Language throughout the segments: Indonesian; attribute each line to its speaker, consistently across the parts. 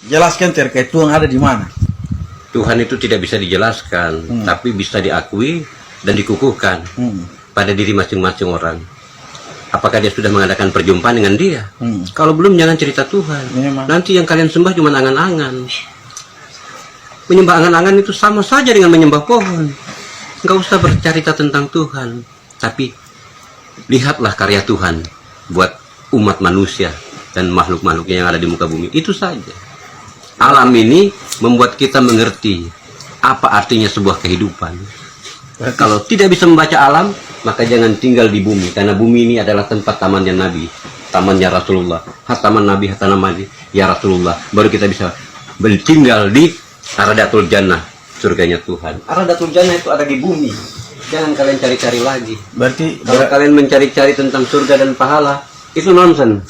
Speaker 1: Jelaskan terkait Tuhan ada di mana?
Speaker 2: Tuhan itu tidak bisa dijelaskan, tapi bisa diakui dan dikukuhkan pada diri masing-masing orang. Apakah dia sudah mengadakan perjumpaan dengan dia? Kalau belum, jangan cerita Tuhan.
Speaker 1: Memang.
Speaker 2: Nanti yang kalian sembah cuma angan-angan. Menyembah angan-angan itu sama saja dengan menyembah pohon. Nggak usah bercerita tentang Tuhan, tapi lihatlah karya Tuhan buat umat manusia dan makhluk-makhluknya yang ada di muka bumi. Itu saja. Alam ini membuat kita mengerti apa artinya sebuah kehidupan. Kalau tidak bisa membaca alam, maka jangan tinggal di bumi, karena bumi ini adalah tempat tamannya Nabi, tamannya Rasulullah. Hataman Nabi, hataman Nabi, ya Rasulullah. Baru kita bisa tinggal di Aradatul Jannah, surganya Tuhan. Aradatul Jannah itu ada di bumi. Jangan kalian cari-cari lagi.
Speaker 1: Berarti
Speaker 2: Kalau kalian mencari-cari tentang surga dan pahala, itu nonsen.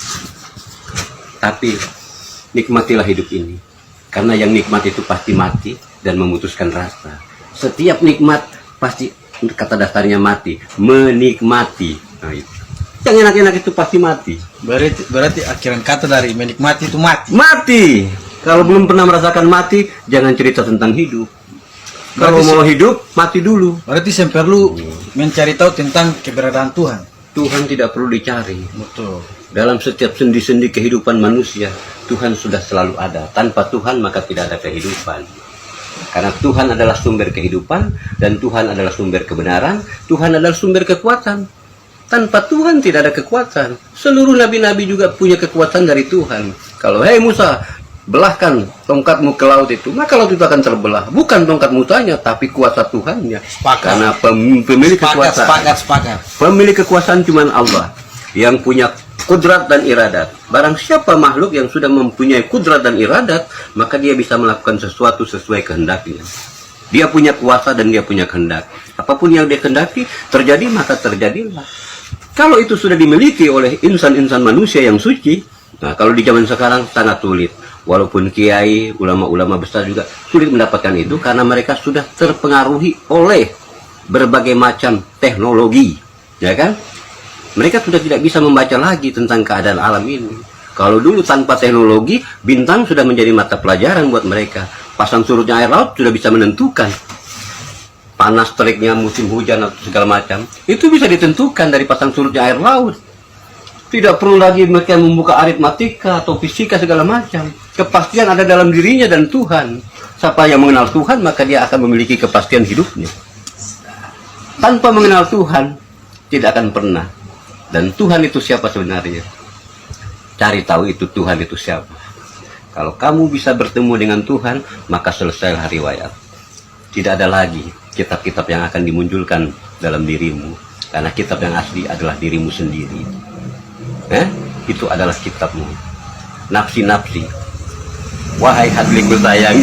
Speaker 2: Tapi nikmatilah hidup ini, karena yang nikmat itu pasti mati dan memutuskan rasa. Setiap nikmat pasti, kata dasarnya mati, menikmati. Nah, itu. Yang enak-enak itu pasti mati.
Speaker 1: berarti akhiran kata dari menikmati itu mati.
Speaker 2: Mati. Kalau belum pernah merasakan mati, jangan cerita tentang hidup. Kalau mau hidup, mati dulu.
Speaker 1: Berarti saya perlu mencari tahu tentang keberadaan Tuhan.
Speaker 2: Tuhan tidak perlu dicari.
Speaker 1: Betul.
Speaker 2: Dalam setiap sendi-sendi kehidupan manusia, Tuhan sudah selalu ada. Tanpa Tuhan maka tidak ada kehidupan. Karena Tuhan adalah sumber kehidupan, dan Tuhan adalah sumber kebenaran, Tuhan adalah sumber kekuatan. Tanpa Tuhan tidak ada kekuatan. Seluruh nabi-nabi juga punya kekuatan dari Tuhan. Kalau, hei Musa, belahkan tongkatmu ke laut itu, maka laut itu akan terbelah. Bukan tongkat Musanya, tapi kuasa Tuhannya.
Speaker 1: Sepakat.
Speaker 2: Karena pemilik kekuasaan.
Speaker 1: Sepakat.
Speaker 2: Pemilik kekuasaan cuma Allah yang punya kudrat dan iradat. Barang siapa makhluk yang sudah mempunyai kudrat dan iradat, maka dia bisa melakukan sesuatu sesuai kehendaknya. Dia punya kuasa dan dia punya kehendak. Apapun yang dia kehendaki terjadi, maka terjadilah. Kalau itu sudah dimiliki oleh insan-insan manusia yang suci, nah kalau di zaman sekarang sangat sulit. Walaupun kiai, ulama-ulama besar juga sulit mendapatkan itu, karena mereka sudah terpengaruhi oleh berbagai macam teknologi, ya kan? Mereka sudah tidak bisa membaca lagi tentang keadaan alam ini. Kalau dulu tanpa teknologi, bintang sudah menjadi mata pelajaran buat mereka. Pasang surutnya air laut sudah bisa menentukan panas teriknya musim hujan atau segala macam. Itu bisa ditentukan dari pasang surutnya air laut. Tidak perlu lagi mereka membuka aritmatika atau fisika segala macam. Kepastian ada dalam dirinya dan Tuhan. Siapa yang mengenal Tuhan, maka dia akan memiliki kepastian hidupnya. Tanpa mengenal Tuhan, tidak akan pernah. Dan Tuhan itu siapa sebenarnya? Cari tahu itu Tuhan itu siapa. Kalau kamu bisa bertemu dengan Tuhan, maka selesailah riwayat. Tidak ada lagi kitab-kitab yang akan dimunculkan dalam dirimu. Karena kitab yang asli adalah dirimu sendiri. Itu adalah kitabmu. Nafsi-nafsi. Wahai hatiku sayang.